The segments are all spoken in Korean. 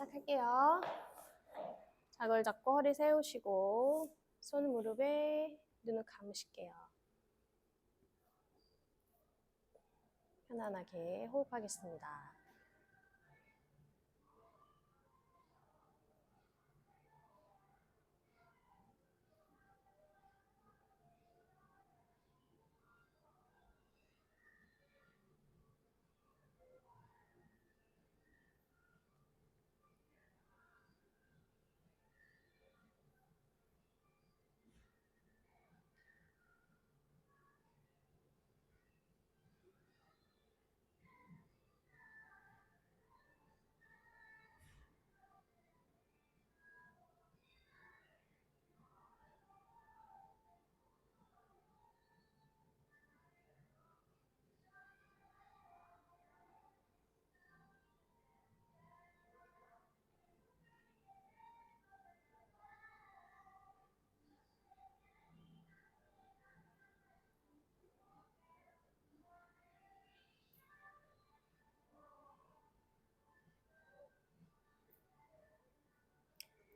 시작할게요. 자글 잡고 허리 세우시고 손 무릎에 눈을 감으실게요. 편안하게 호흡하겠습니다.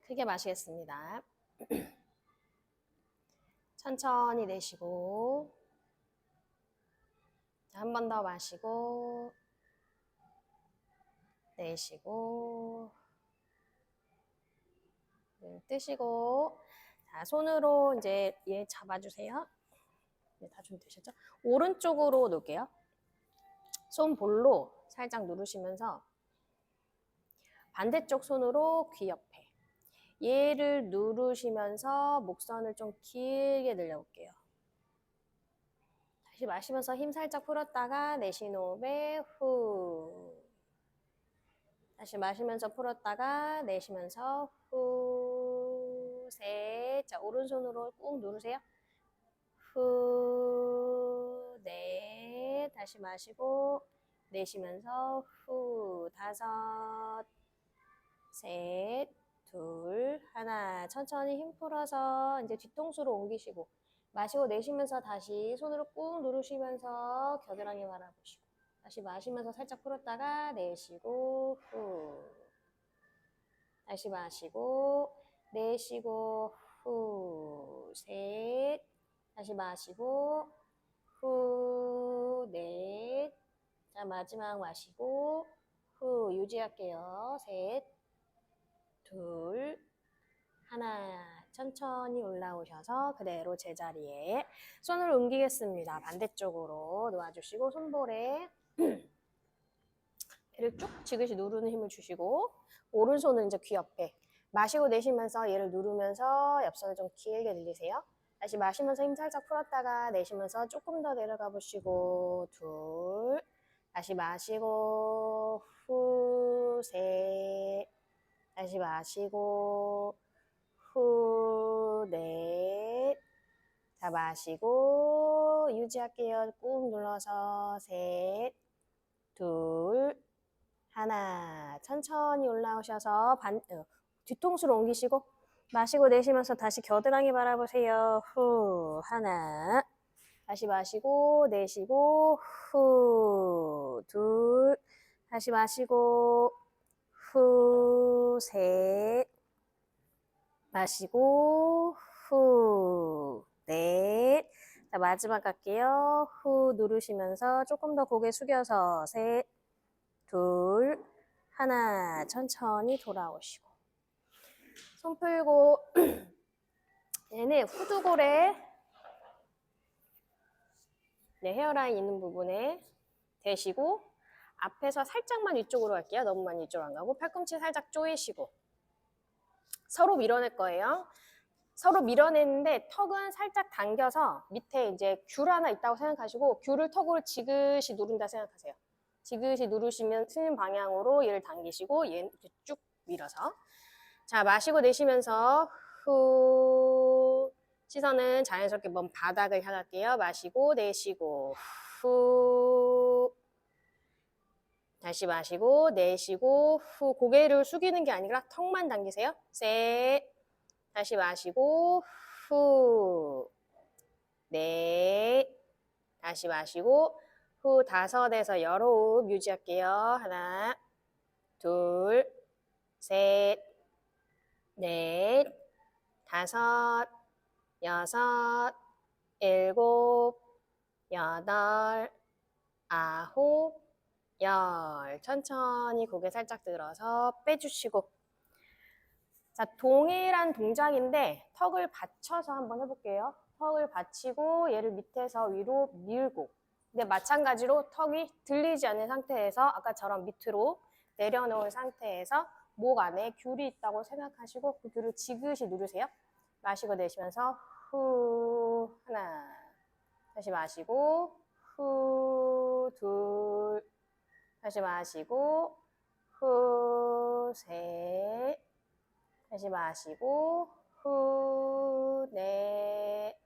크게 마시겠습니다. 천천히 내쉬고 한 번 더 마시고 내쉬고 눈 뜨시고 자, 손으로 이제 얘 잡아주세요. 네, 다 준비되셨죠? 오른쪽으로 놓을게요. 손 볼로 살짝 누르시면서 반대쪽 손으로 귀 옆에 얘를 누르시면서 목선을 좀 길게 늘려볼게요. 다시 마시면서 힘 살짝 풀었다가 내쉬는 호흡에 후. 다시 마시면서 풀었다가 내쉬면서 후. 셋. 자, 오른손으로 꾹 누르세요. 후. 넷. 다시 마시고 내쉬면서 후. 다섯. 셋. 둘. 하나. 천천히 힘 풀어서 이제 뒤통수로 옮기시고 마시고 내쉬면서 다시 손으로 꾹 누르시면서 겨드랑이 바라보시고 다시 마시면서 살짝 풀었다가 내쉬고 후. 다시 마시고 내쉬고 후. 셋. 다시 마시고 후. 넷. 자, 마지막 마시고 후. 유지할게요. 셋. 둘. 하나. 천천히 올라오셔서 그대로 제자리에 손을 옮기겠습니다. 반대쪽으로 놓아주시고 손볼에 얘를 쭉 지그시 누르는 힘을 주시고 오른손은 이제 귀 옆에 마시고 내쉬면서 얘를 누르면서 옆선을 좀 길게 늘리세요. 다시 마시면서 힘 살짝 풀었다가 내쉬면서 조금 더 내려가 보시고 둘. 다시 마시고 후. 셋. 다시 마시고 후. 넷. 자, 마시고 유지할게요. 꾹 눌러서 셋. 둘. 하나. 천천히 올라오셔서 뒤통수로 옮기시고 마시고 내쉬면서 다시 겨드랑이 바라보세요. 후. 하나. 다시 마시고 내쉬고 후. 둘. 다시 마시고 후. 셋. 마시고 후. 넷. 자, 마지막 갈게요. 후 누르시면서 조금 더 고개 숙여서 셋. 둘. 하나. 천천히 돌아오시고 손 풀고 얘는 후두골에 헤어라인 있는 부분에 대시고 앞에서 살짝만 위쪽으로 갈게요. 너무 많이 위쪽으로 안 가고 팔꿈치 살짝 조이시고 서로 밀어낼 거예요. 서로 밀어내는데 턱은 살짝 당겨서 밑에 이제 귤 하나 있다고 생각하시고 귤을 턱으로 지그시 누른다 생각하세요. 지그시 누르시면 쓰는 방향으로 얘를 당기시고 얘는 쭉 밀어서 자, 마시고 내쉬면서 후. 시선은 자연스럽게 먼 바닥을 향할게요. 마시고 내쉬고 후. 다시 마시고 내쉬고 후. 고개를 숙이는 게 아니라 턱만 당기세요. 셋. 다시 마시고 후. 넷. 다시 마시고 후. 다섯에서 여러 호흡 유지할게요. 하나. 둘. 셋, 넷, 다섯, 여섯, 일곱, 여덟, 아홉, 열. 천천히 고개 살짝 들어서 빼주시고. 자, 동일한 동작인데 턱을 받쳐서 한번 해볼게요. 턱을 받치고 얘를 밑에서 위로 밀고. 근데 마찬가지로 턱이 들리지 않는 상태에서 아까처럼 밑으로 내려놓은 상태에서 목 안에 귤이 있다고 생각하시고 그 귤을 지그시 누르세요. 마시고 내쉬면서 후 하나. 다시 마시고 후 둘. 다시 마시고 후 셋. 다시 마시고 후 넷.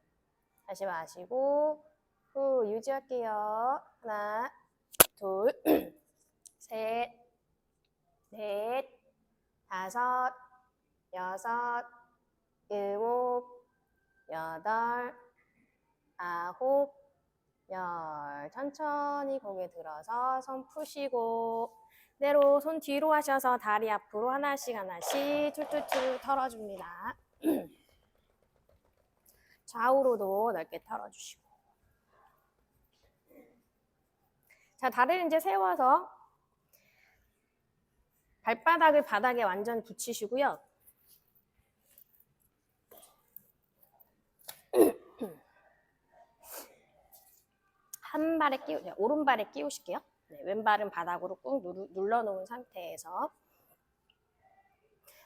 다시 마시고 후 유지할게요. 하나 둘 셋 넷 다섯 여섯 일곱 여덟 아홉 열. 천천히 고개 들어서 손 푸시고 그대로 손 뒤로 하셔서 다리 앞으로 하나씩 하나씩 툴툴툴 털어줍니다. 좌우로도 넓게 털어주시고. 자, 다리를 이제 세워서 발바닥을 바닥에 완전 붙이시고요. 한 발에 오른발에 끼우실게요. 네, 왼발은 바닥으로 꾹 눌러놓은 상태에서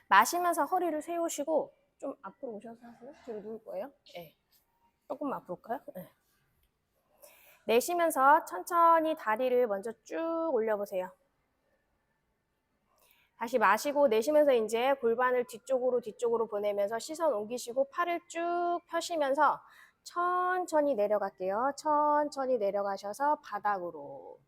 마시면서 허리를 세우시고 좀 앞으로 오셔서 하세요. 뒤로 누울 거예요. 네. 조금 앞으로 올까요? 네. 내쉬면서 천천히 다리를 먼저 쭉 올려보세요. 다시 마시고 내쉬면서 이제 골반을 뒤쪽으로 보내면서 시선 옮기시고 팔을 쭉 펴시면서 천천히 내려갈게요. 천천히 내려가셔서 바닥으로.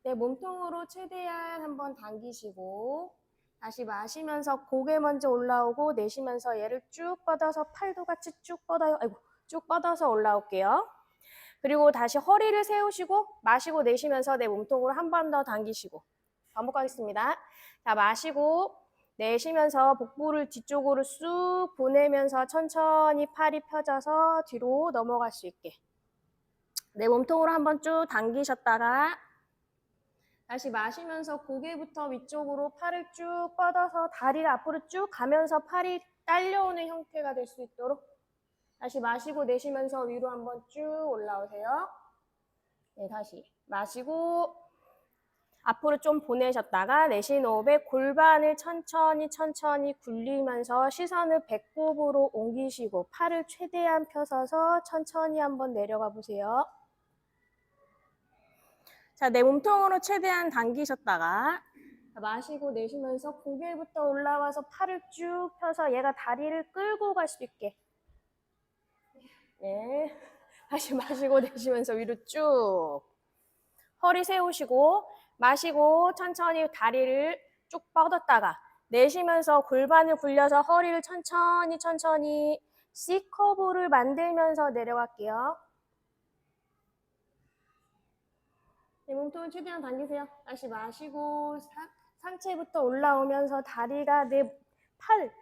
네, 몸통으로 최대한 한번 당기시고 다시 마시면서 고개 먼저 올라오고 내쉬면서 얘를 쭉 뻗어서 팔도 같이 쭉 뻗어요. 아이고, 쭉 뻗어서 올라올게요. 그리고 다시 허리를 세우시고 마시고 내쉬면서 내 몸통으로 한 번 더 당기시고 반복하겠습니다. 자, 마시고 내쉬면서 복부를 뒤쪽으로 쑥 보내면서 천천히 팔이 펴져서 뒤로 넘어갈 수 있게 내 몸통으로 한번 쭉 당기셨다가 다시 마시면서 고개부터 위쪽으로 팔을 쭉 뻗어서 다리가 앞으로 쭉 가면서 팔이 딸려오는 형태가 될 수 있도록 다시 마시고 내쉬면서 위로 한번 쭉 올라오세요. 네, 다시 마시고 앞으로 좀 보내셨다가 내쉬는 호흡에 골반을 천천히 굴리면서 시선을 배꼽으로 옮기시고 팔을 최대한 펴서서 천천히 한번 내려가 보세요. 자, 내 몸통으로 최대한 당기셨다가 마시고 내쉬면서 고개부터 올라와서 팔을 쭉 펴서 얘가 다리를 끌고 갈 수 있게. 네. 다시 마시고 내쉬면서 위로 쭉. 허리 세우시고 마시고 천천히 다리를 쭉 뻗었다가 내쉬면서 골반을 굴려서 허리를 천천히 C커브를 만들면서 내려갈게요. 네, 몸통을 최대한 당기세요. 다시 마시고 상체부터 올라오면서 다리가 내 팔을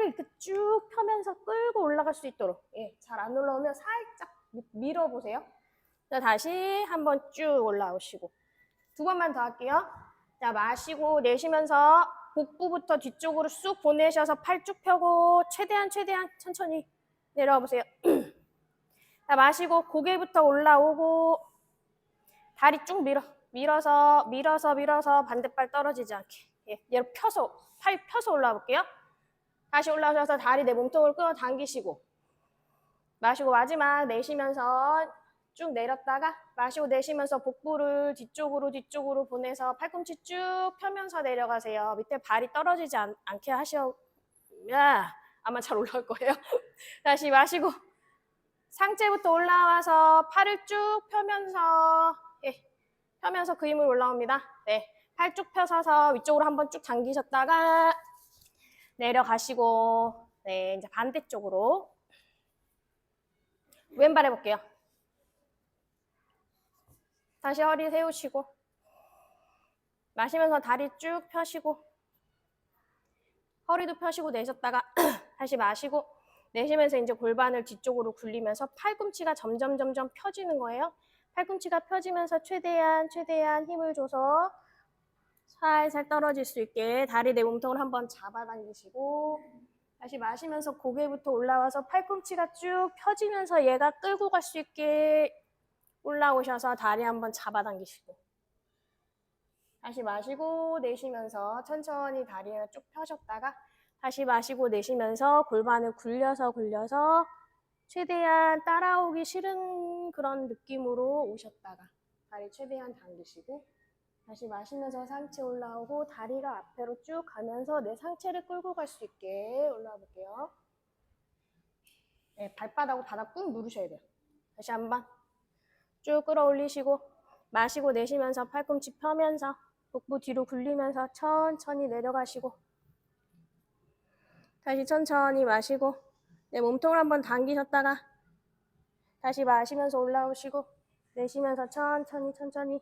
이렇게 쭉 펴면서 끌고 올라갈 수 있도록. 예, 잘 안 올라오면 살짝 밀어보세요. 자, 다시 한번 쭉 올라오시고. 두 번만 더 할게요. 자, 마시고 내쉬면서 복부부터 뒤쪽으로 쑥 보내셔서 팔 쭉 펴고 최대한 천천히 내려와 보세요. 자, 마시고 고개부터 올라오고 다리 쭉 밀어서 반대발 떨어지지 않게. 예, 얘를 팔 펴서 올라와 볼게요. 다시 올라오셔서 다리 내 몸통을 끌어당기시고 마시고 마지막 내쉬면서 쭉 내렸다가 마시고 내쉬면서 복부를 뒤쪽으로 보내서 팔꿈치 쭉 펴면서 내려가세요. 밑에 발이 떨어지지 않게 하셔야 아마 잘 올라올 거예요. 다시 마시고 상체부터 올라와서 팔을 쭉 펴면서 펴면서 그 힘으로 올라옵니다. 네, 팔 쭉 펴서서 위쪽으로 한번 쭉 당기셨다가 내려가시고 네, 이제 반대쪽으로 왼발 해볼게요. 다시 허리 세우시고 마시면서 다리 쭉 펴시고 허리도 펴시고 내셨다가 다시 마시고 내쉬면서 이제 골반을 뒤쪽으로 굴리면서 팔꿈치가 점점 펴지는 거예요. 팔꿈치가 펴지면서 최대한 힘을 줘서 살살 떨어질 수 있게 다리 내 몸통을 한번 잡아당기시고 다시 마시면서 고개부터 올라와서 팔꿈치가 쭉 펴지면서 얘가 끌고 갈 수 있게 올라오셔서 다리 한번 잡아당기시고 다시 마시고 내쉬면서 천천히 다리를 쭉 펴셨다가 다시 마시고 내쉬면서 골반을 굴려서 최대한 따라오기 싫은 그런 느낌으로 오셨다가 다리 최대한 당기시고 다시 마시면서 상체 올라오고 다리가 앞으로 쭉 가면서 내 상체를 끌고 갈 수 있게 올라와 볼게요. 네, 발바닥으로 바닥 꾹 누르셔야 돼요. 다시 한번 쭉 끌어올리시고 마시고 내쉬면서 팔꿈치 펴면서 복부 뒤로 굴리면서 천천히 내려가시고 다시 천천히 마시고 내 몸통을 한번 당기셨다가 다시 마시면서 올라오시고 내쉬면서 천천히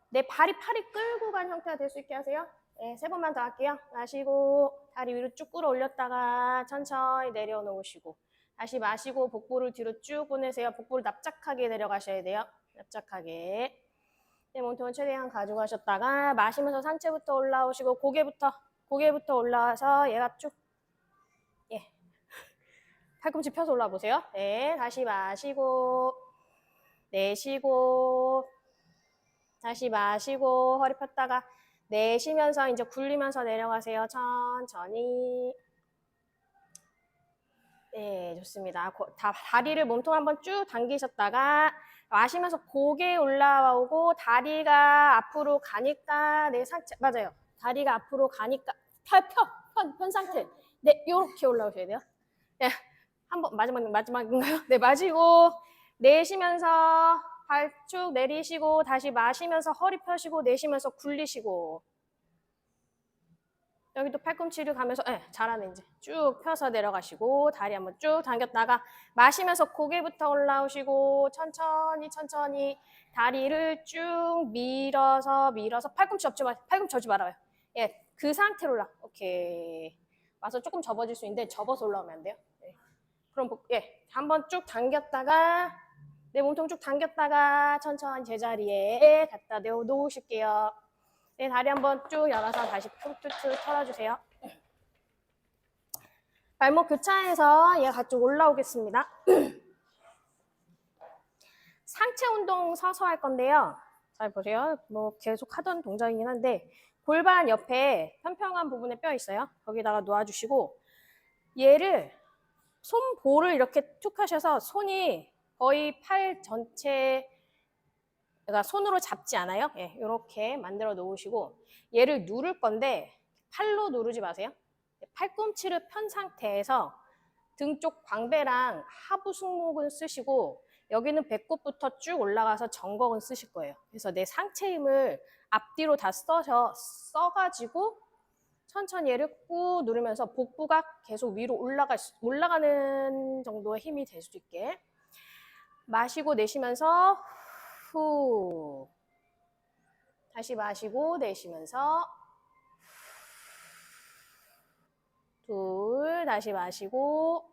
내 팔이 끌고 간 형태가 될 수 있게 하세요. 네, 3번만 더 할게요. 마시고 다리 위로 쭉 끌어올렸다가 천천히 내려놓으시고 다시 마시고 복부를 뒤로 쭉 보내세요. 복부를 납작하게 내려가셔야 돼요. 납작하게. 내 몸통을 최대한 가져가셨다가 마시면서 상체부터 올라오시고 고개부터 올라와서 얘가 쭉 팔꿈치 펴서 올라보세요. 네, 다시 마시고 내쉬고 다시 마시고 허리 폈다가 내쉬면서 이제 굴리면서 내려가세요. 천천히. 네, 좋습니다. 다리를 몸통 한번 쭉 당기셨다가 마시면서 고개 올라오고 다리가 앞으로 가니까 내 상체 맞아요. 다리가 앞으로 가니까 편 상태. 네, 이렇게 올라오셔야 돼요. 네, 한번 마지막인가요? 네, 마시고 내쉬면서 발 쭉 내리시고 다시 마시면서 허리 펴시고 내쉬면서 굴리시고 여기도 팔꿈치를 가면서 잘하네 이제 쭉 펴서 내려가시고 다리 한번 쭉 당겼다가 마시면서 고개부터 올라오시고 천천히 다리를 쭉 밀어서 팔꿈치 접지 말아요. 예, 그 상태로 올라. 오케이. 와서 조금 접어질 수 있는데 접어서 올라오면 안 돼요. 네. 그럼 한번 쭉 당겼다가 내 몸통 쭉 당겼다가 천천히 제자리에 갖다 놓으실게요. 네, 다리 한번 쭉 열어서 다시 툭툭툭 털어주세요. 발목 교차해서 얘가 쭉 올라오겠습니다. 상체 운동 서서 할 건데요. 잘 보세요. 뭐 계속 하던 동작이긴 한데 골반 옆에 평평한 부분에 뼈 있어요. 거기다가 놓아주시고 얘를 손볼을 이렇게 툭 하셔서 손이 거의 팔 전체 그러니까 손으로 잡지 않아요. 예, 이렇게 만들어 놓으시고 얘를 누를 건데 팔로 누르지 마세요. 팔꿈치를 편 상태에서 등 쪽 광배랑 하부 승모근 쓰시고 여기는 배꼽부터 쭉 올라가서 정곡은 쓰실 거예요. 그래서 내 상체 힘을 앞뒤로 다 써가지고 천천히 얘를 꾹 누르면서 복부가 계속 위로 올라가는 정도의 힘이 될 수 있게 마시고 내쉬면서 후 다시 마시고 내쉬면서 둘 다시 마시고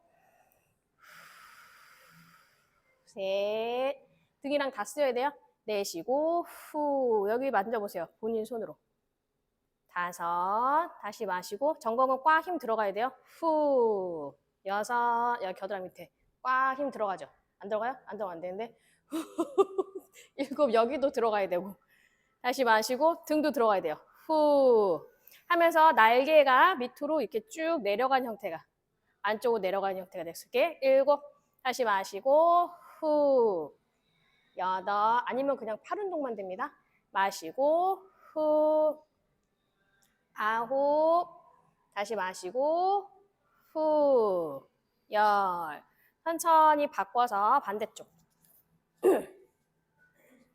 셋 등이랑 다 쓰여야 돼요. 내쉬고 후 여기 만져보세요. 본인 손으로 5 다시 마시고 정곡은 꽉 힘 들어가야 돼요. 후 6 여기 겨드랑이 밑에 꽉 힘 들어가죠. 안 들어가요? 안 들어가면 안 되는데 7 여기도 들어가야 되고 다시 마시고 등도 들어가야 돼요. 후 하면서 날개가 밑으로 이렇게 쭉 내려간 형태가 안쪽으로 내려가는 형태가 됐을게. 7 다시 마시고 후 8 아니면 그냥 팔 운동만 됩니다. 마시고 후 9 다시 마시고 후 10 천천히 바꿔서 반대쪽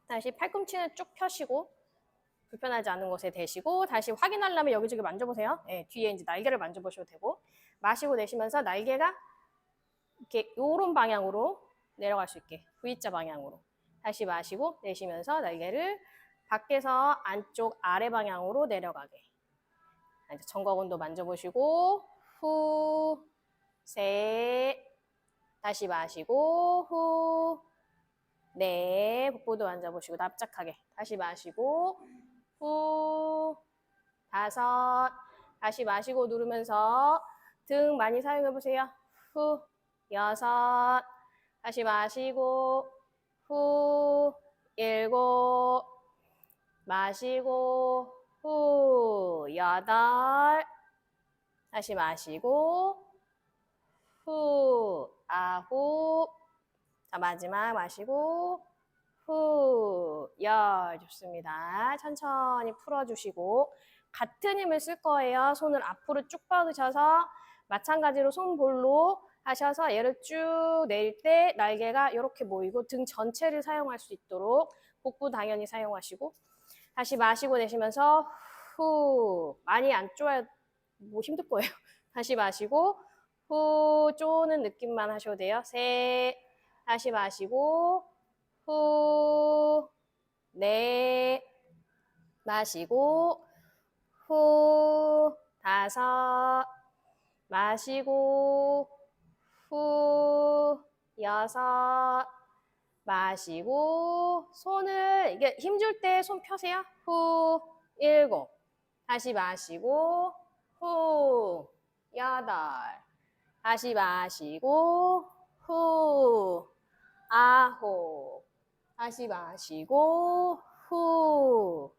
다시 팔꿈치는 쭉 펴시고 불편하지 않은 곳에 대시고 다시 확인하려면 여기저기 만져보세요. 네, 뒤에 이제 날개를 만져보셔도 되고 마시고 내쉬면서 날개가 이렇게 요런 방향으로 내려갈 수 있게 V자 방향으로 다시 마시고 내쉬면서 날개를 밖에서 안쪽 아래 방향으로 내려가게 이제 정거근도 만져보시고 후, 셋, 다시 마시고 후, 넷, 복부도 만져보시고 납작하게 다시 마시고 후, 다섯, 다시 마시고 누르면서 등 많이 사용해보세요. 후, 여섯, 다시 마시고 후, 일곱, 마시고 후, 여덟, 다시 마시고 후, 아홉, 자 마지막 마시고 후, 열. 좋습니다. 천천히 풀어주시고 같은 힘을 쓸 거예요. 손을 앞으로 쭉 뻗으셔서 마찬가지로 손볼로 하셔서 얘를 쭉 내릴 때 날개가 이렇게 모이고 등 전체를 사용할 수 있도록 복부 당연히 사용하시고 다시 마시고 내쉬면서 후, 많이 안 쪼아야 뭐 힘들 거예요. 다시 마시고 후, 쪼는 느낌만 하셔도 돼요. 셋, 다시 마시고 후, 넷, 마시고 후, 다섯, 마시고 후, 여섯, 마시고 손을 이게 힘줄 때 손 펴세요. 후, 일곱, 다시 마시고 후, 여덟, 다시 마시고 후, 아홉, 다시 마시고 후,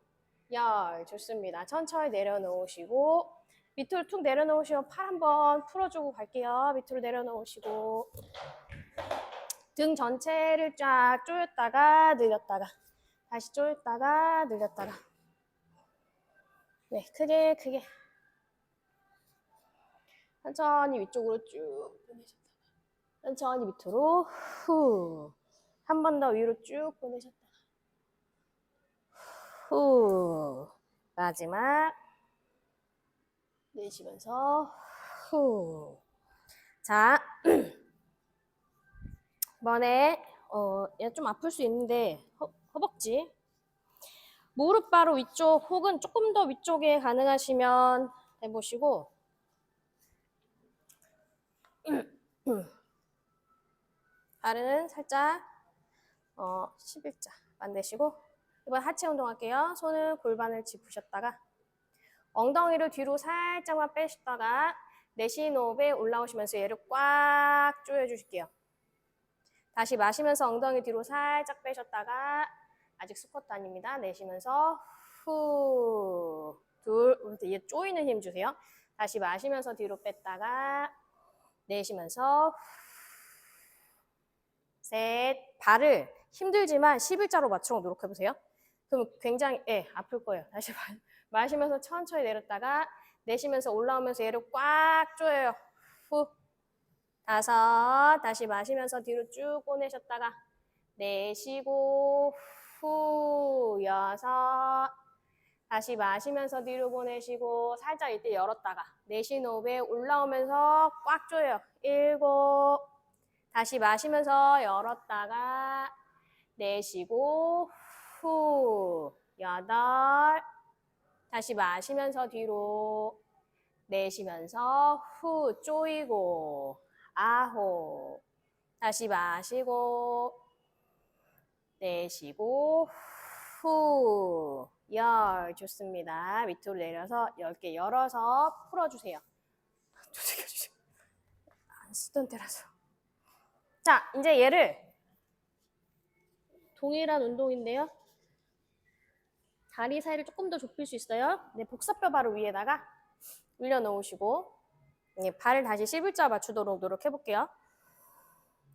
열. 좋습니다. 천천히 내려놓으시고 밑으로 툭 내려놓으시면 팔 한번 풀어주고 갈게요. 밑으로 내려놓으시고 등 전체를 쫙 조였다가 늘렸다가 다시 조였다가 늘렸다가 네, 크게 천천히 위쪽으로 쭉 보내셨다가 천천히 밑으로 후, 한 번 더 위로 쭉 보내셨다가 후, 마지막 내쉬면서 후. 자, 이번에 얘 좀 아플 수 있는데 허벅지 무릎 바로 위쪽 혹은 조금 더 위쪽에 가능하시면 해보시고 발은 살짝 11자 만드시고 이번 하체 운동할게요. 손은 골반을 짚으셨다가 엉덩이를 뒤로 살짝만 빼셨다가 내쉬는 호흡에 올라오시면서 얘를 꽉 조여주실게요. 다시 마시면서 엉덩이 뒤로 살짝 빼셨다가 아직 스쿼트 아닙니다. 내쉬면서 후, 둘, 얘 조이는 힘 주세요. 다시 마시면서 뒤로 뺐다가 내쉬면서 셋, 발을 힘들지만 11자로 맞추고 노력해보세요. 그럼 굉장히 아플 거예요. 다시 마시면서 천천히 내렸다가 내쉬면서 올라오면서 얘를 꽉 조여요. 후, 다섯, 다시 마시면서 뒤로 쭉 보내셨다가 내쉬고 후, 여섯, 다시 마시면서 뒤로 보내시고 살짝 이때 열었다가 내쉬는 호흡에 올라오면서 꽉 조여요. 일곱, 다시 마시면서 열었다가 내쉬고 후, 여덟, 다시 마시면서 뒤로 내쉬면서 후 조이고 아홉, 다시 마시고 내쉬고 후, 열. 좋습니다. 밑으로 내려서 10개 열어서 풀어주세요. 조직해주세요. 안 쓰던 때라서. 자, 이제 얘를 동일한 운동인데요. 다리 사이를 조금 더 좁힐 수 있어요. 네, 복사뼈 바로 위에다가 올려놓으시고 발을 다시 11자 맞추도록 노력해볼게요.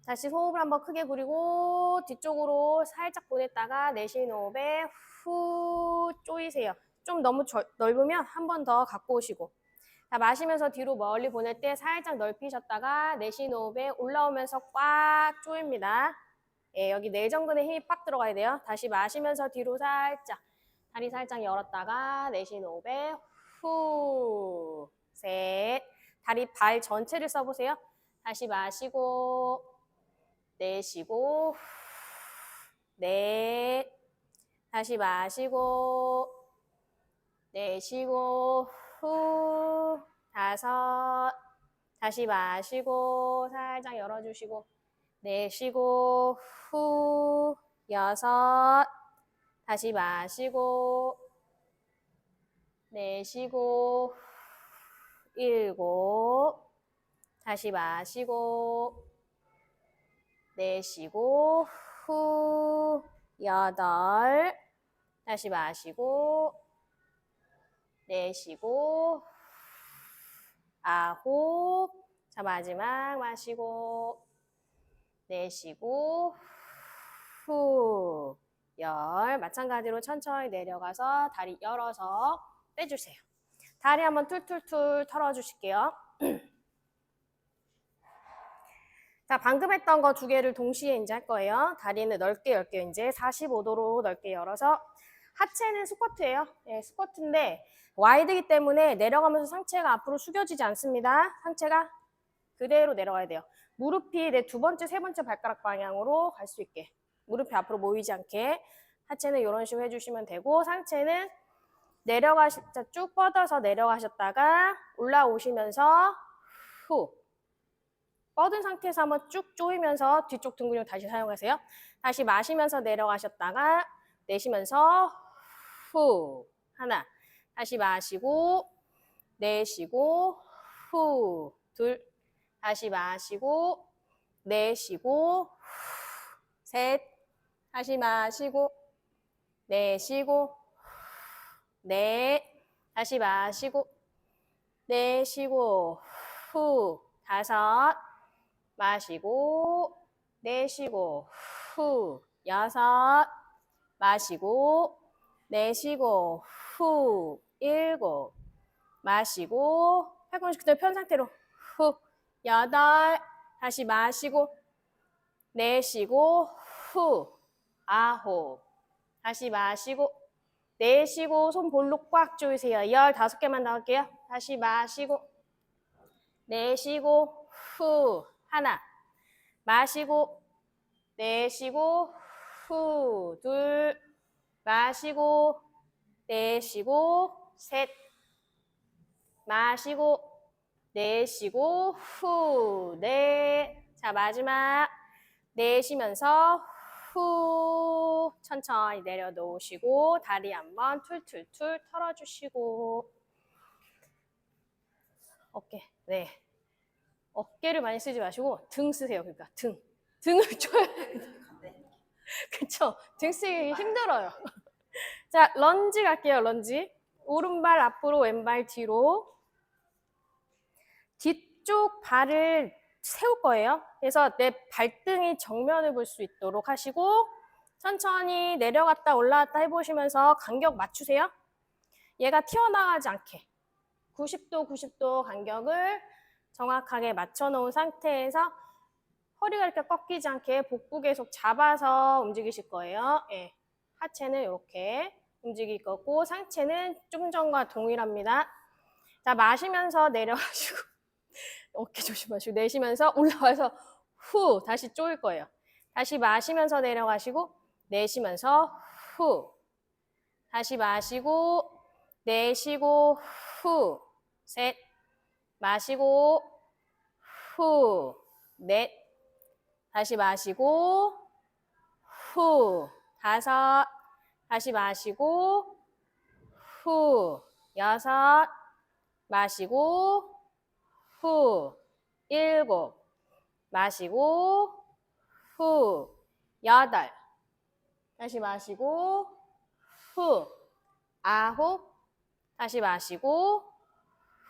다시 호흡을 한번 크게 부리고 뒤쪽으로 살짝 보냈다가 내쉬는 호흡에 후 조이세요. 좀 너무 넓으면 한 번 더 갖고 오시고 자, 마시면서 뒤로 멀리 보낼 때 살짝 넓히셨다가 내쉬는 호흡에 올라오면서 꽉 조입니다. 예, 여기 내전근에 힘이 빡 들어가야 돼요. 다시 마시면서 뒤로 살짝 다리 살짝 열었다가 내쉬는 호흡에 후, 셋, 다리 발 전체를 써보세요. 다시 마시고 내쉬고 넷, 다시 마시고 내쉬고 후, 다섯, 다시 마시고 살짝 열어주시고 내쉬고 후, 여섯, 다시 마시고 내쉬고 일곱, 다시 마시고 내쉬고 후, 여덟, 다시 마시고 내쉬고 아홉, 자 마지막 마시고 내쉬고 후, 열. 마찬가지로 천천히 내려가서 다리 열어서 빼주세요. 다리 한번 툴툴툴 털어주실게요. 자, 방금 했던 거 두 개를 동시에 이제 할 거예요. 다리는 넓게 열게요. 이제 45도로 넓게 열어서 하체는 스쿼트예요. 네, 스쿼트인데 와이드이기 때문에 내려가면서 상체가 앞으로 숙여지지 않습니다. 상체가 그대로 내려가야 돼요. 무릎이 내 두 번째, 세 번째 발가락 방향으로 갈 수 있게. 무릎이 앞으로 모이지 않게. 하체는 이런 식으로 해주시면 되고 상체는 쭉 뻗어서 내려가셨다가 올라오시면서 후. 뻗은 상태에서 한번 쭉 조이면서 뒤쪽 등 근육 다시 사용하세요. 다시 마시면서 내려가셨다가 내쉬면서 후. 하나. 다시 마시고 내쉬고 후. 둘. 다시 마시고 내쉬고 셋. 다시 마시고 내쉬고 넷. 다시 마시고 내쉬고 후. 다섯. 마시고 내쉬고 후. 여섯. 마시고 내쉬고 후. 일곱. 마시고 팔꿈치 그대로 편 상태로 후. 여덟. 다시 마시고 내쉬고 후. 아홉. 다시 마시고 내쉬고 손 볼록 꽉 조이세요. 15개만 나올게요. 다시 마시고 내쉬고 후. 하나. 마시고 내쉬고 후. 둘. 마시고 내쉬고 셋. 마시고 내쉬고 후. 넷. 자 마지막 내쉬면서 후. 천천히 내려놓으시고 다리 한번 툴툴툴 털어주시고 어깨. 네. 어깨를 많이 쓰지 마시고 등 쓰세요. 그러니까 등을 줘야 그쵸? 등 쓰기 힘들어요. 자, 런지 갈게요. 런지. 오른발 앞으로 왼발 뒤로. 뒤쪽 발을 세울 거예요. 그래서 내 발등이 정면을 볼 수 있도록 하시고 천천히 내려갔다 올라갔다 해보시면서 간격 맞추세요. 얘가 튀어나가지 않게 90도 간격을 정확하게 맞춰놓은 상태에서 허리가 이렇게 꺾이지 않게 복부 계속 잡아서 움직이실 거예요. 예. 하체는 이렇게 움직일 거고 상체는 좀 전과 동일합니다. 자, 마시면서 내려가시고 어깨 조심하시고 내쉬면서 올라와서 후 다시 쪼일 거예요. 다시 마시면서 내려가시고 내쉬면서 후 다시 마시고 내쉬고 후 셋 마시고 후 넷 다시 마시고 후 다섯 다시 마시고 후 여섯 마시고 후 일곱 마시고 후 여덟 다시 마시고 후 아홉 다시 마시고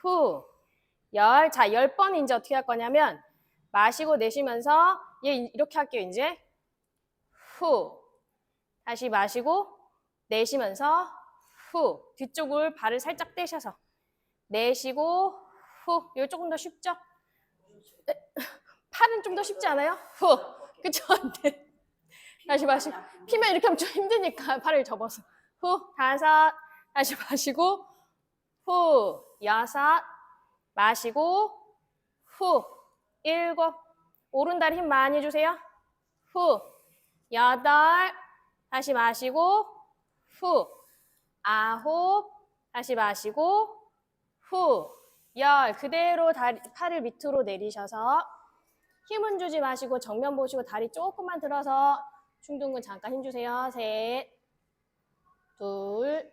후 열. 자, 10번 이제 어떻게 할 거냐면 마시고 내쉬면서 얘 이렇게 할게요. 이제 후 다시 마시고 내쉬면서 후 뒤쪽을 발을 살짝 떼셔서 내쉬고 후 이거 조금 더 쉽죠? 팔은 좀 더 쉽지 않아요? 후 그쵸? 네. 다시 마시고 피면 이렇게 하면 좀 힘드니까 팔을 접어서 후 다섯 다시 마시고 후 여섯 마시고 후 일곱 오른다리 힘 많이 주세요. 후 여덟 다시 마시고 후 아홉 다시 마시고 후. 열. 그대로 팔을 밑으로 내리셔서 힘은 주지 마시고 정면 보시고 다리 조금만 들어서 중둔근 잠깐 힘주세요. 셋, 둘,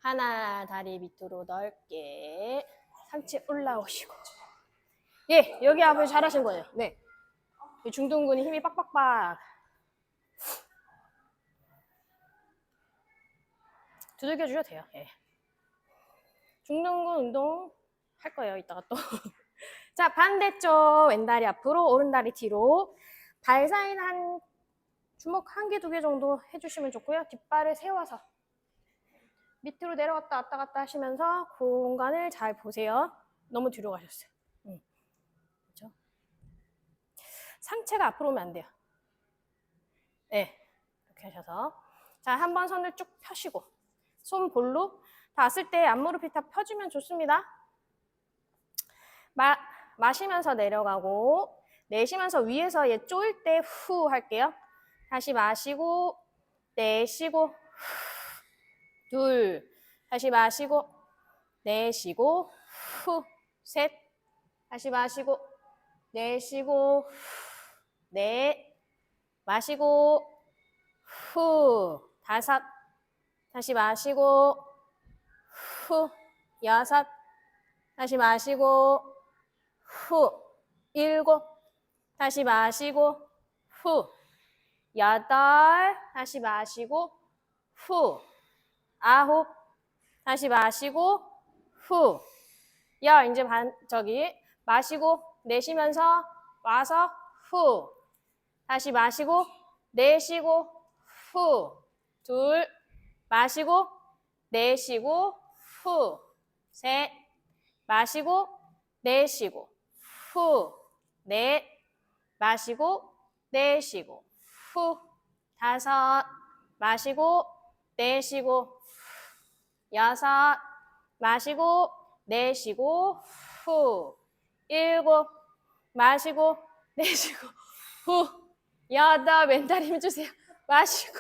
하나. 다리 밑으로 넓게 상체 올라오시고. 예, 여기 앞에 잘하신 거예요. 네. 중둔근이 힘이 빡빡빡. 두들겨 주셔도 돼요. 예. 중둔근 운동 할 거예요. 이따가 또. 자, 반대쪽 왼다리 앞으로 오른다리 뒤로 발 사이는 한 주먹 한 개, 두 개 정도 해주시면 좋고요. 뒷발을 세워서 밑으로 내려갔다 왔다 갔다 하시면서 공간을 잘 보세요. 너무 뒤로 가셨어요. 그렇죠? 상체가 앞으로 오면 안 돼요. 네, 이렇게 하셔서 자, 한번 손을 쭉 펴시고 손 볼로 닿았을 때 앞무릎이 다 펴주면 좋습니다. 마시면서 내려가고 내쉬면서 위에서 얘 쪼일 때 후 할게요. 다시 마시고 내쉬고 둘, 다시 마시고 내쉬고 후, 셋, 다시 마시고 내쉬고 넷, 마시고 후, 다섯, 다시 마시고 후, 여섯, 다시 마시고 후, 일곱, 다시 마시고 후, 여덟, 다시 마시고 후, 아홉, 다시 마시고 후, 열. 이제 마시고 내쉬면서 와서 후, 다시 마시고 내쉬고 후, 둘, 마시고 내쉬고 후, 셋, 마시고 내쉬고 후, 넷, 마시고 내쉬고 후, 다섯, 마시고 내쉬고 여섯, 마시고 내쉬고 후, 일곱, 마시고 내쉬고 후, 여덟, 왼다리 힘주세요. 마시고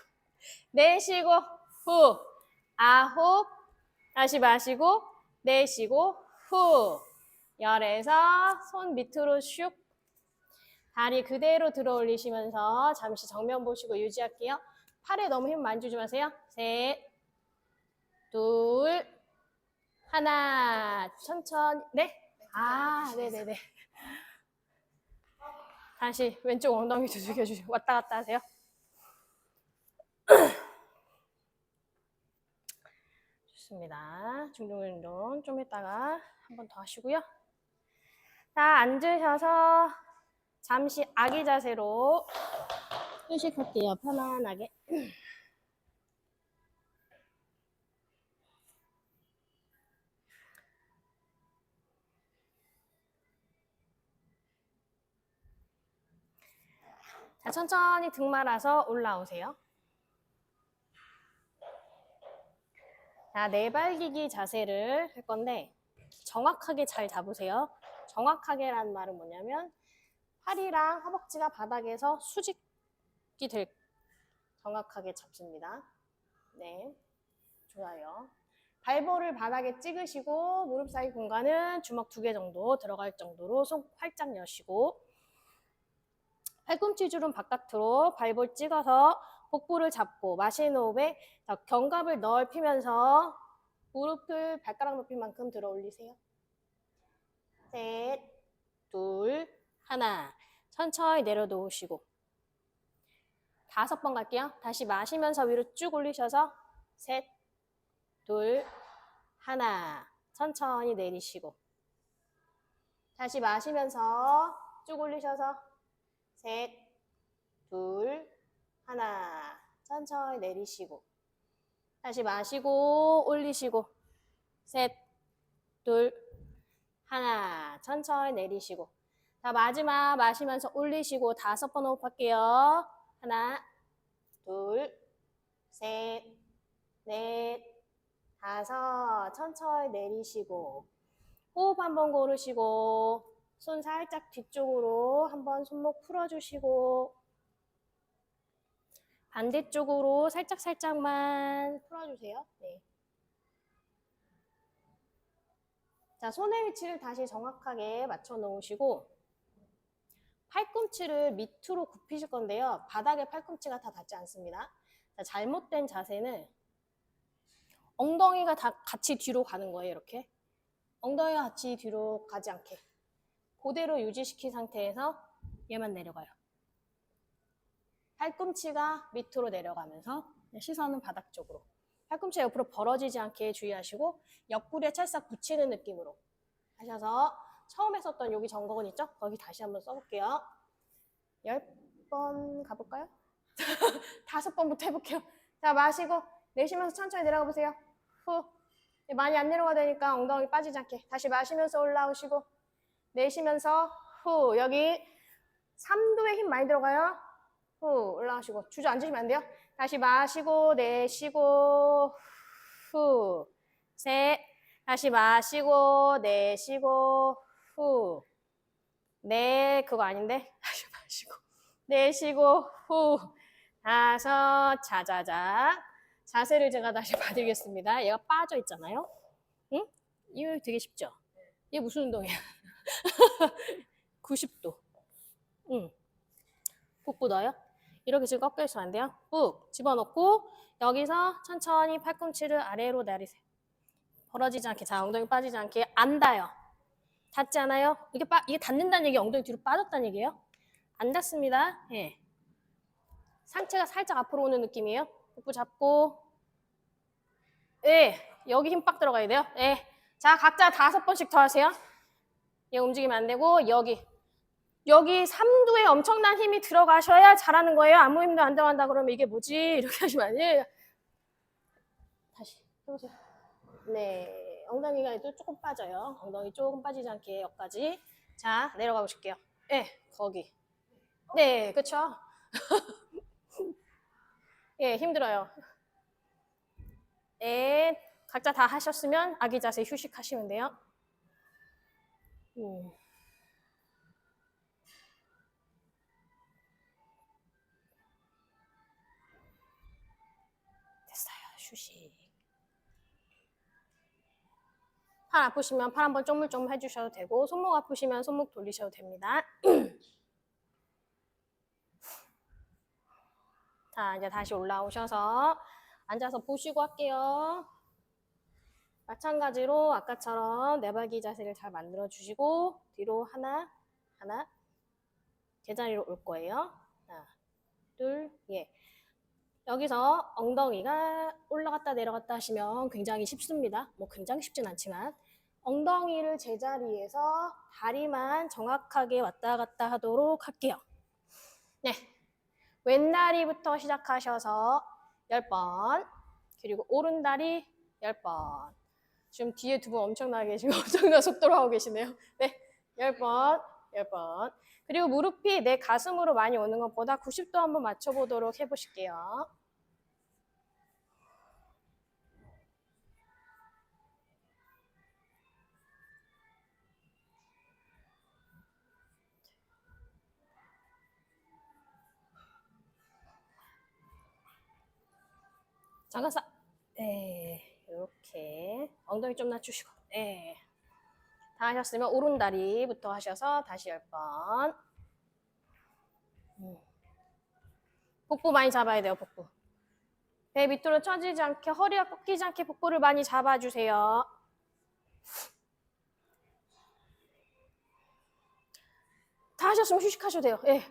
내쉬고 후, 아홉, 다시 마시고 내쉬고 후, 열에서 손 밑으로 슉, 다리 그대로 들어 올리시면서 잠시 정면 보시고 유지할게요. 팔에 너무 힘 많이 주지 마세요. 셋, 둘, 하나. 천천히. 네? 아, 네네네. 다시 왼쪽 엉덩이 두들겨주시고 왔다 갔다 하세요. 좋습니다. 중둔근 운동 좀 이따가 한 번 더 하시고요. 자, 앉으셔서 잠시 아기 자세로 휴식할게요. 편안하게. 자, 천천히 등 말아서 올라오세요. 자, 내발기기 자세를 할 건데 정확하게 잘 잡으세요. 정확하게라는 말은 뭐냐면 팔이랑 허벅지가 바닥에서 수직이 될 정확하게 잡습니다. 네, 좋아요. 발볼을 바닥에 찍으시고 무릎 사이 공간은 주먹 2개 정도 들어갈 정도로 손 활짝 여시고 팔꿈치 주름 바깥으로 발볼 찍어서 복부를 잡고 마시는 호흡에 견갑을 넓히면서 무릎을 발가락 높이만큼 들어 올리세요. 셋, 둘, 하나. 천천히 내려놓으시고 5번 갈게요. 다시 마시면서 위로 쭉 올리셔서 셋, 둘, 하나. 천천히 내리시고 다시 마시면서 쭉 올리셔서 셋, 둘, 하나. 천천히 내리시고 다시 마시고 올리시고 셋, 둘, 하나. 천천히 내리시고 자, 마지막 마시면서 올리시고 5번 호흡할게요. 하나, 둘, 셋, 넷, 다섯. 천천히 내리시고 호흡 한번 고르시고 손 살짝 뒤쪽으로 한번 손목 풀어주시고 반대쪽으로 살짝만 풀어주세요. 네. 자, 손의 위치를 다시 정확하게 맞춰 놓으시고 팔꿈치를 밑으로 굽히실 건데요. 바닥에 팔꿈치가 다 닿지 않습니다. 자, 잘못된 자세는 엉덩이가 다 같이 뒤로 가는 거예요. 이렇게. 엉덩이가 같이 뒤로 가지 않게. 그대로 유지시킨 상태에서 얘만 내려가요. 팔꿈치가 밑으로 내려가면서 시선은 바닥 쪽으로. 팔꿈치가 옆으로 벌어지지 않게 주의하시고 옆구리에 찰싹 붙이는 느낌으로 하셔서 처음에 썼던 여기 전곡은 있죠? 거기 다시 한번 써볼게요. 10번 가볼까요? 5번부터 해볼게요. 자, 마시고 내쉬면서 천천히 내려가 보세요. 후. 많이 안 내려가 되니까 엉덩이 빠지지 않게. 다시 마시면서 올라오시고 내쉬면서 후. 여기 3두에 힘 많이 들어가요. 후. 올라가시고 주저앉으시면 안 돼요. 다시 마시고 내쉬고 후. 셋. 다시 마시고 내쉬고 후. 네, 그거 아닌데. 다시 마시고 내쉬고 후. 5. 자자자. 자세를 제가 다시 봐드리겠습니다. 얘가 빠져 있잖아요. 응? 이거 되게 쉽죠? 얘 무슨 운동이야? 90도. 응. 복부 넣어요. 이렇게 지금 꺾여 있으면 안 돼요. 꾹 집어넣고 여기서 천천히 팔꿈치를 아래로 내리세요. 벌어지지 않게. 자, 엉덩이 빠지지 않게. 안 닿아요. 닿지 않아요? 이게 닿는다는 얘기, 엉덩이 뒤로 빠졌다는 얘기예요? 안 닿습니다. 예. 상체가 살짝 앞으로 오는 느낌이에요. 복부 잡고. 예. 여기 힘 빡 들어가야 돼요. 예. 자, 각자 5번씩 더 하세요. 얘 움직이면 안 되고, 여기 3두에 엄청난 힘이 들어가셔야 잘하는 거예요. 아무 힘도 안 들어간다 그러면 이게 뭐지? 이렇게 하시면 안 돼요. 다시 해보세요. 네. 엉덩이가 또 조금 빠져요. 엉덩이 조금 빠지지 않게 여기까지. 자, 내려가 보실게요. 네, 거기. 네, 그쵸? 예, 힘들어요. 네, 각자 다 하셨으면 아기 자세 휴식하시면 돼요. 됐어요. 휴식. 팔 아프시면 팔 한번 쪼물쪼물 해주셔도 되고 손목 아프시면 손목 돌리셔도 됩니다. 자, 이제 다시 올라오셔서 앉아서 보시고 할게요. 마찬가지로 아까처럼 내발기 자세를 잘 만들어 주시고 뒤로 하나 제자리로 올 거예요. 하나, 둘, 예. 여기서 엉덩이가 올라갔다 내려갔다 하시면 굉장히 쉽습니다. 뭐 굉장히 쉽진 않지만 엉덩이를 제자리에서 다리만 정확하게 왔다 갔다 하도록 할게요. 네, 왼다리부터 시작하셔서 10번, 그리고 오른다리 10번. 지금 뒤에 두 분 엄청나게 지금 엄청난 속도로 하고 계시네요. 네, 10번, 10번. 그리고 무릎이 내 가슴으로 많이 오는 것보다 90도 한번 맞춰보도록 해보실게요. 잠깐만. 네, 이렇게 엉덩이 좀 낮추시고. 네. 다 하셨으면 오른다리부터 하셔서 다시 10번. 복부 많이 잡아야 돼요, 복부. 배 밑으로 처지지 않게, 허리가 꺾이지 않게 복부를 많이 잡아주세요. 다 하셨으면 휴식하셔도 돼요. 예.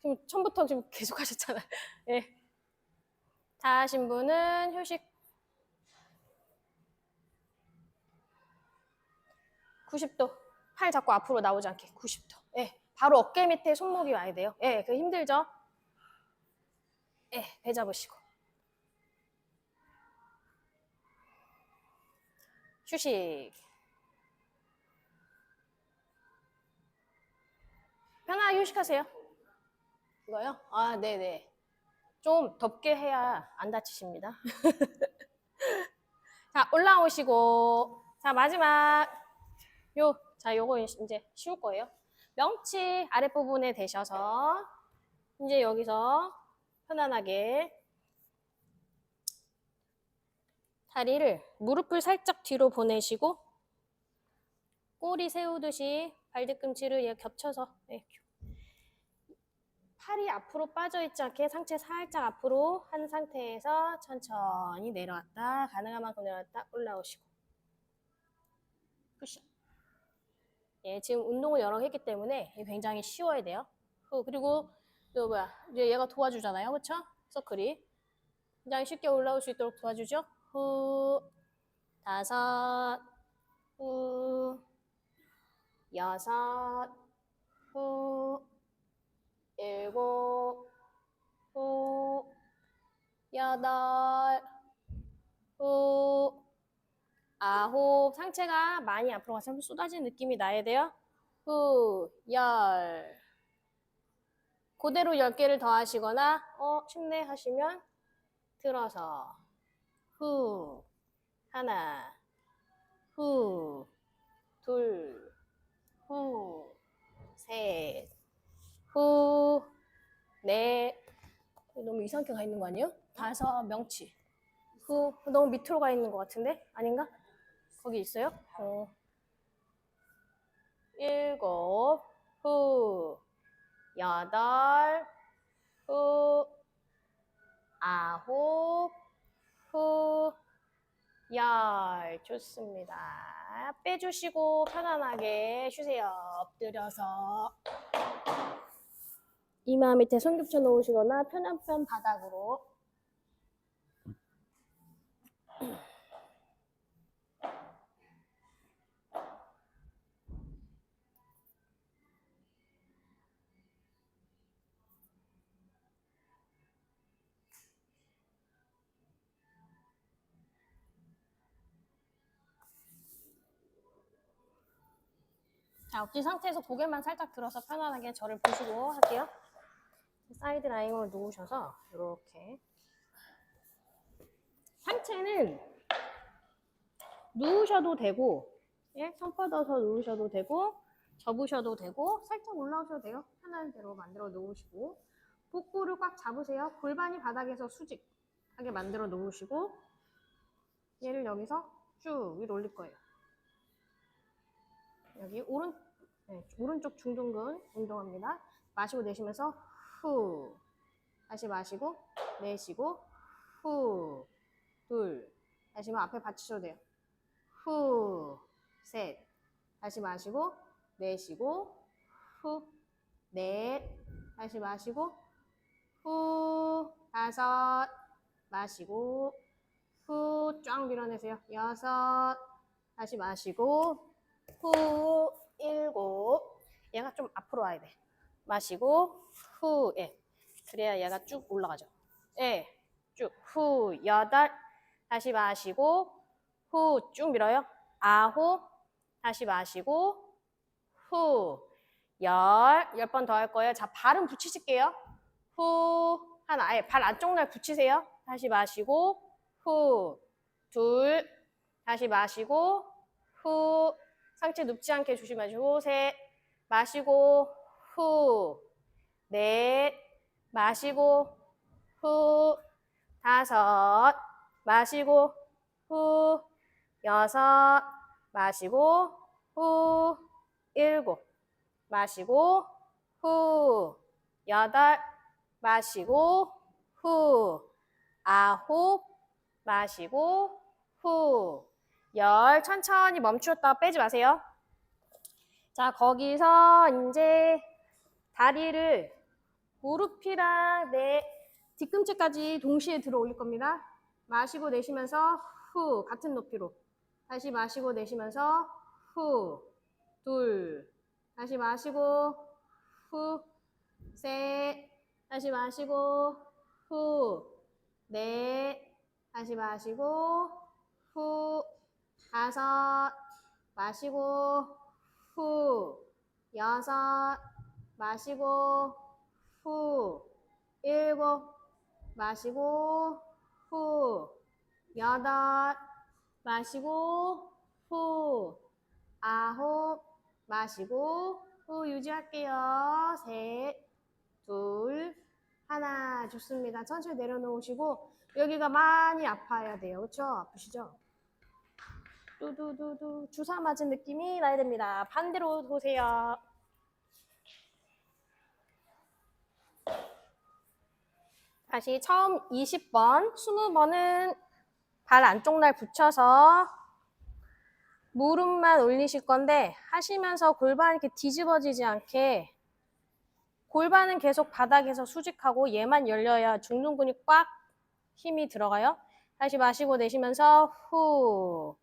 지금 처음부터 지금 계속 하셨잖아요. 예. 다 하신 분은 휴식. 90도. 팔 잡고 앞으로 나오지 않게. 90도. 예. 바로 어깨 밑에 손목이 와야 돼요. 예. 그 힘들죠? 예. 배 잡으시고. 휴식. 편하게 휴식하세요. 이거요? 아, 네네. 좀 덥게 해야 안 다치십니다. 자, 올라오시고. 자, 마지막. 자, 요거 이제 쉬울 거예요. 명치 아랫부분에 대셔서 이제 여기서 편안하게 다리를 무릎을 살짝 뒤로 보내시고 꼬리 세우듯이 발 뒤꿈치를 얘 겹쳐서 네. 팔이 앞으로 빠져있지 않게 상체 살짝 앞으로 한 상태에서 천천히 내려왔다. 가능한 만큼 내려왔다. 올라오시고. 푸시. 예, 지금 운동을 여러 개 했기 때문에 굉장히 쉬워야 돼요. 그리고 또 이제 얘가 도와주잖아요. 그쵸? 서클이. 굉장히 쉽게 올라올 수 있도록 도와주죠. 후, 5, 후, 6, 후, 7, 후, 8, 후, 9. 상체가 많이 앞으로 가서 쏟아지는 느낌이 나야 돼요. 후, 10. 그대로 10개를 더 하시거나 쉽네 하시면 들어서 후, 하나, 후, 둘, 후, 셋, 후, 넷. 너무 이상하게 가 있는 거 아니에요? 5, 명치. 후, 너무 밑으로 가 있는 것 같은데? 아닌가? 거기 있어요? 7, 후, 8, 후, 9, 후, 10. 좋습니다. 빼주시고 편안하게 쉬세요. 엎드려서 이마 밑에 손 겹쳐 놓으시거나 편한 바닥으로. 자, 엎드린 상태에서 고개만 살짝 들어서 편안하게 저를 보시고 할게요. 사이드 라인을 놓으셔서 이렇게. 상체는 누우셔도 되고, 예, 손 뻗어서 누우셔도 되고, 접으셔도 되고, 살짝 올라오셔도 돼요. 편한 대로 만들어 놓으시고, 복부를 꽉 잡으세요. 골반이 바닥에서 수직하게 만들어 놓으시고, 얘를 여기서 쭉 위로 올릴 거예요. 여기 오른쪽 중둔근 운동합니다. 마시고 내쉬면서 후, 다시 마시고 내쉬고 후, 둘, 다시 앞에 받치셔도 돼요. 후, 셋, 다시 마시고 내쉬고 후, 넷, 다시 마시고 후, 5, 마시고 후, 쫙 밀어내세요. 6, 다시 마시고 후, 7. 얘가 좀 앞으로 와야 돼. 마시고 후, 예. 그래야 얘가 쭉 올라가죠. 예, 쭉 후, 8. 다시 마시고 후, 쭉 밀어요. 9. 다시 마시고 후, 10번 더 할 거예요. 자, 발은 붙이실게요. 후, 하나, 아예 발 안쪽 날 붙이세요. 다시 마시고 후, 둘, 다시 마시고 후, 상체 눕지 않게 조심하시고 셋, 마시고 후, 넷, 마시고 후, 5, 마시고 후, 6, 마시고 후, 7, 마시고 후, 8, 마시고 후, 9, 마시고 후, 10. 천천히 멈추었다가 빼지 마세요. 자, 거기서 이제 다리를 무릎이랑 내 뒤꿈치까지 동시에 들어 올릴 겁니다. 마시고 내쉬면서 후, 같은 높이로. 다시 마시고 내쉬면서 후, 둘, 다시 마시고 후, 셋, 다시 마시고 후, 넷, 다시 마시고 후, 5, 마시고 후, 6, 마시고 후, 7, 마시고 후, 8, 마시고 후, 9, 마시고 후, 유지할게요. 셋, 둘, 하나. 좋습니다. 천천히 내려놓으시고 여기가 많이 아파야 돼요. 그렇죠? 아프시죠? 두두두두 주사 맞은 느낌이 나야 됩니다. 반대로 보세요. 다시 처음 20번, 20번은 발 안쪽 날 붙여서 무릎만 올리실 건데 하시면서 골반 이렇게 뒤집어지지 않게 골반은 계속 바닥에서 수직하고 얘만 열려야 중둔근이 꽉 힘이 들어가요. 다시 마시고 내쉬면서 후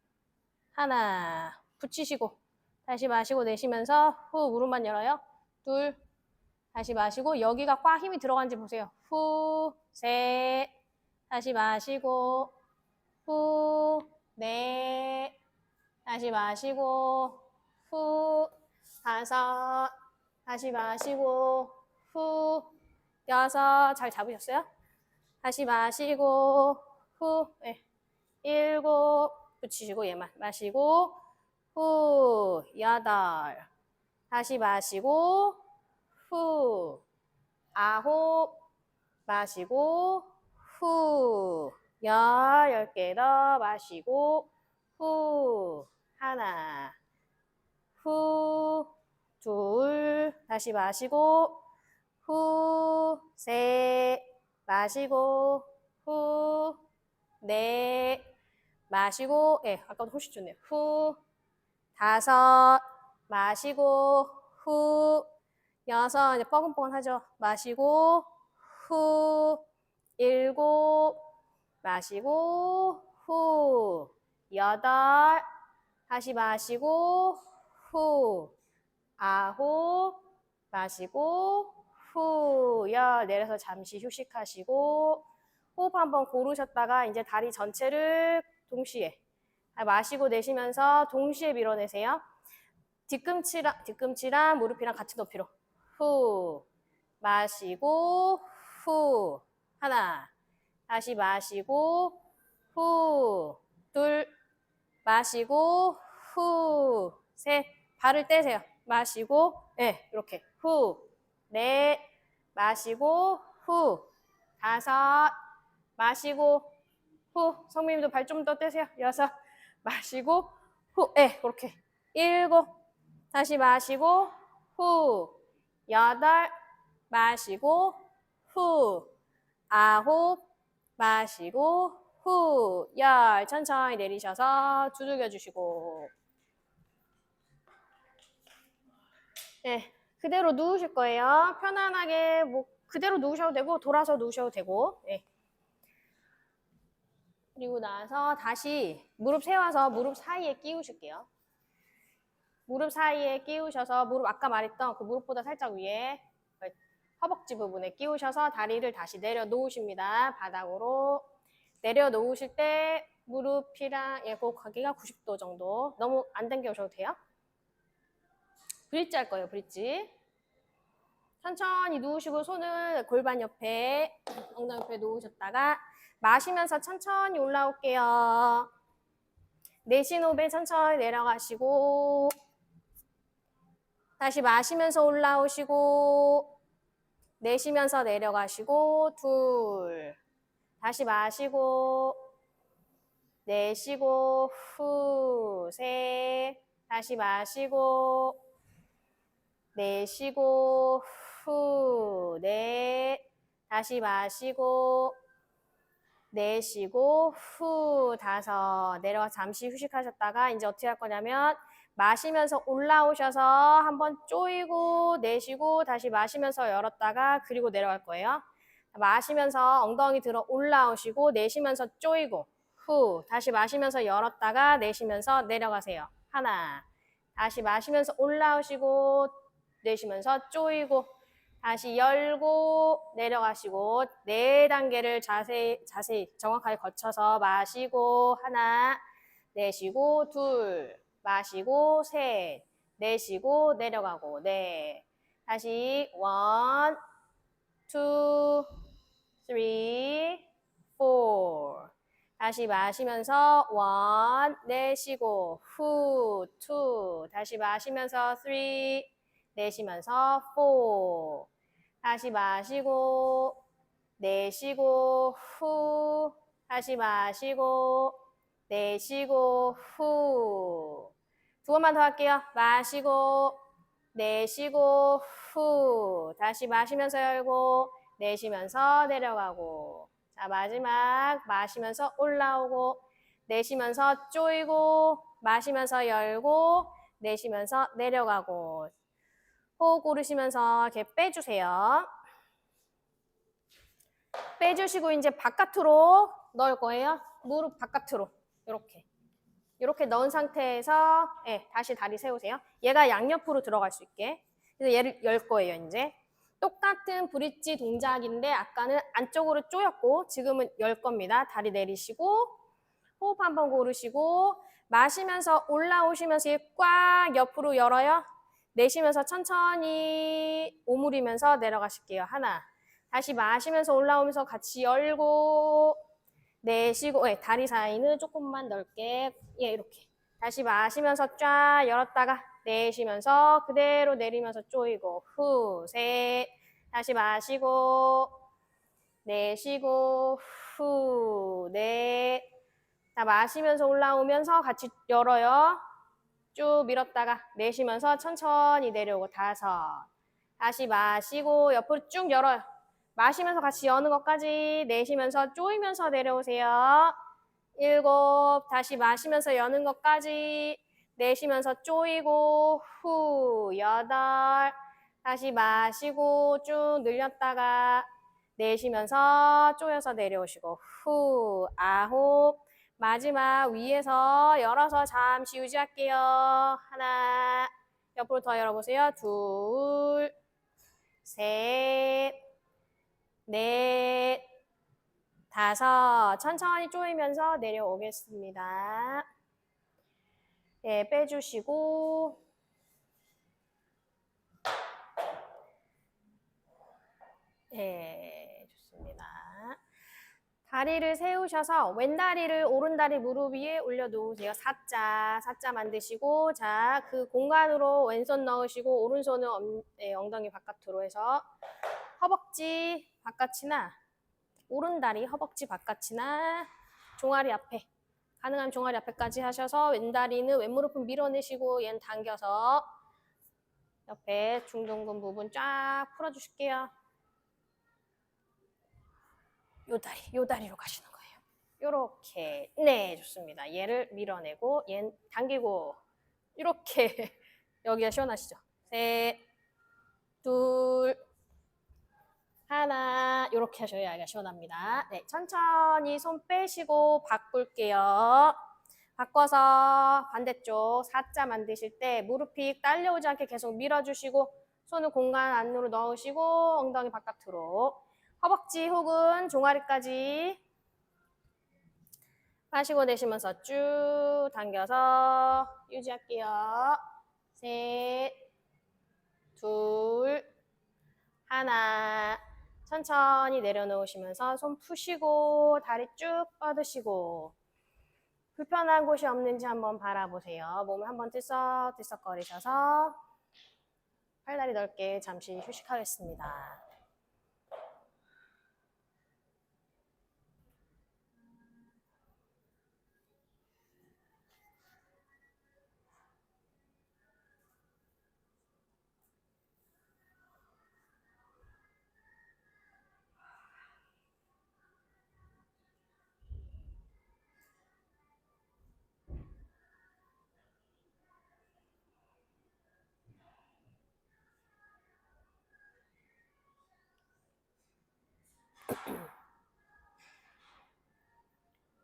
하나 붙이시고 다시 마시고 내쉬면서 후 무릎만 열어요. 둘 다시 마시고 여기가 꽉 힘이 들어간지 보세요. 후 셋 다시 마시고 후 넷 다시 마시고 후 다섯 다시 마시고 후 여섯 잘 잡으셨어요? 다시 마시고 후 네. 일곱 붙이시고 얘만 마시고 후 여덟 다시 마시고 후 아홉 마시고 후 10개 더 마시고 후 하나 후 둘 다시 마시고 후 셋 마시고 후 넷 마시고 아까보다 훨씬 좋네요. 후 다섯 마시고 후 여섯 이제 뻐근뻐근하죠. 마시고 후 일곱 마시고 후 여덟 다시 마시고 후 아홉 마시고 후 열 내려서 잠시 휴식하시고 호흡 한번 고르셨다가 이제 다리 전체를 동시에 마시고 내쉬면서 동시에 밀어내세요. 뒤꿈치랑 무릎이랑 같은 높이로 후 마시고 후 하나 다시 마시고 후 둘 마시고 후 셋 발을 떼세요. 마시고 이렇게 후 넷 마시고 후 다섯 마시고 후 성민님도 발 좀 더 떼세요. 여섯 마시고 후 그렇게 일곱 다시 마시고 후 여덟 마시고 후 아홉 마시고 후 열 천천히 내리셔서 두들겨 주시고 그대로 누우실 거예요. 편안하게 뭐 그대로 누우셔도 되고 돌아서 누우셔도 되고 그리고 나서 다시 무릎 세워서 무릎 사이에 끼우실게요. 무릎 사이에 끼우셔서 무릎 아까 말했던 그 무릎보다 살짝 위에 허벅지 부분에 끼우셔서 다리를 다시 내려놓으십니다. 바닥으로 내려놓으실 때 무릎이랑 그 가기가 90도 정도 너무 안 당겨 오셔도 돼요. 브릿지 할 거예요. 브릿지 천천히 누우시고 손을 골반 옆에 엉덩이 옆에 놓으셨다가 마시면서 천천히 올라올게요. 내쉬는 호흡에 천천히 내려가시고 다시 마시면서 올라오시고 내쉬면서 내려가시고 둘 다시 마시고 내쉬고 후 셋 다시 마시고 내쉬고 후 넷 다시 마시고 내쉬고 후 다섯 내려가 잠시 휴식하셨다가 이제 어떻게 할 거냐면 마시면서 올라오셔서 한번 조이고 내쉬고 다시 마시면서 열었다가 그리고 내려갈 거예요. 마시면서 엉덩이 들어 올라오시고 내쉬면서 조이고 후 다시 마시면서 열었다가 내쉬면서 내려가세요. 하나 다시 마시면서 올라오시고 내쉬면서 조이고 다시 열고 내려가시고 4단계를 자세히 정확하게 거쳐서 마시고 하나 내쉬고 둘 마시고 셋 내쉬고 내려가고 네 다시 1, 2, 3, 4 다시 마시면서 1 내쉬고 후 2 다시 마시면서 3 내쉬면서 4 다시 마시고 내쉬고 후 다시 마시고 내쉬고 후. 두 번만 더 할게요. 마시고 내쉬고 후. 다시 마시면서 열고 내쉬면서 내려가고. 자, 마지막 마시면서 올라오고 내쉬면서 조이고 마시면서 열고 내쉬면서 내려가고. 호흡 고르시면서 이렇게 빼주세요. 빼주시고 이제 바깥으로 넣을 거예요. 무릎 바깥으로 이렇게 넣은 상태에서 다시 다리 세우세요. 얘가 양옆으로 들어갈 수 있게. 그래서 얘를 열 거예요. 이제 똑같은 브릿지 동작인데 아까는 안쪽으로 조였고 지금은 열 겁니다. 다리 내리시고 호흡 한번 고르시고 마시면서 올라오시면서 꽉 옆으로 열어요. 내쉬면서 천천히 오므리면서 내려가실게요. 하나. 다시 마시면서 올라오면서 같이 열고 내쉬고 다리 사이는 조금만 넓게 이렇게 다시 마시면서 쫙 열었다가 내쉬면서 그대로 내리면서 조이고 후 셋 다시 마시고 내쉬고 후 넷 다 마시면서 올라오면서 같이 열어요. 쭉 밀었다가 내쉬면서 천천히 내려오고 다섯 다시 마시고 옆으로 쭉 열어요. 마시면서 같이 여는 것까지 내쉬면서 조이면서 내려오세요. 일곱 다시 마시면서 여는 것까지 내쉬면서 조이고 후 여덟 다시 마시고 쭉 늘렸다가 내쉬면서 조여서 내려오시고 후 아홉 마지막 위에서 열어서 잠시 유지할게요. 하나 옆으로 더 열어보세요. 둘 셋 넷 다섯 천천히 조이면서 내려오겠습니다. 네, 빼주시고 네, 좋습니다. 다리를 세우셔서 왼다리를 오른다리 무릎 위에 올려놓으세요. 사자 만드시고 자, 그 공간으로 왼손 넣으시고 오른손은 엉덩이 바깥으로 해서 허벅지 바깥이나 오른다리 허벅지 바깥이나 종아리 앞에 가능하면 종아리 앞에까지 하셔서 왼다리는 왼무릎은 밀어내시고 얘는 당겨서 옆에 중둔근 부분 쫙 풀어주실게요. 요 다리로 가시는 거예요. 요렇게 네 좋습니다. 얘를 밀어내고 얘는 당기고 이렇게 여기가 시원하시죠? 셋, 둘, 하나 이렇게 하셔야 아이가 시원합니다. 네, 천천히 손 빼시고 바꿀게요. 바꿔서 반대쪽 사자 만드실 때 무릎이 딸려오지 않게 계속 밀어주시고 손을 공간 안으로 넣으시고 엉덩이 바깥으로 허벅지 혹은 종아리까지 마시고 내쉬면서 쭉 당겨서 유지할게요. 셋, 둘, 하나 천천히 내려놓으시면서 손 푸시고 다리 쭉 뻗으시고 불편한 곳이 없는지 한번 바라보세요. 몸을 한번 들썩들썩거리셔서 팔다리 넓게 잠시 휴식하겠습니다.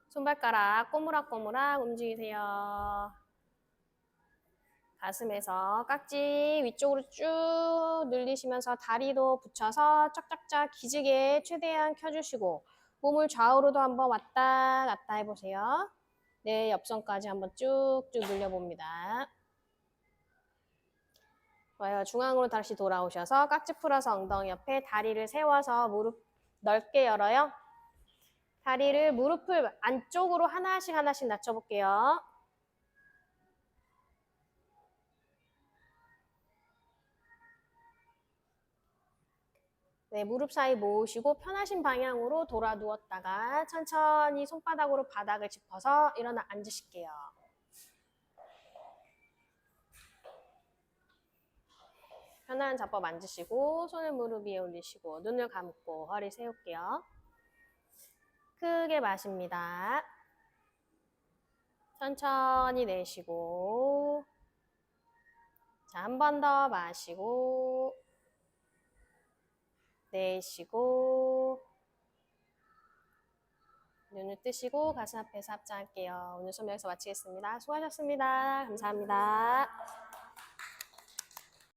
손발가락 꼬무락꼬무락 움직이세요. 가슴에서 깍지 위쪽으로 쭉 늘리시면서 다리도 붙여서 쫙쫙쫙 기지개 최대한 켜주시고 몸을 좌우로도 한번 왔다 갔다 해보세요. 네, 옆선까지 한번 쭉쭉 늘려봅니다. 좋아요. 중앙으로 다시 돌아오셔서 깍지 풀어서 엉덩이 옆에 다리를 세워서 무릎 넓게 열어요. 다리를 무릎을 안쪽으로 하나씩 낮춰볼게요. 네, 무릎 사이 모으시고 편하신 방향으로 돌아 누웠다가 천천히 손바닥으로 바닥을 짚어서 일어나 앉으실게요. 편안한 자법 앉으시고 손을 무릎 위에 올리시고 눈을 감고 허리 세울게요. 크게 마십니다. 천천히 내쉬고 자, 한 번 더 마시고 내쉬고 눈을 뜨시고 가슴 앞에서 합장할게요. 오늘 수업 여기서 마치겠습니다. 수고하셨습니다. 감사합니다.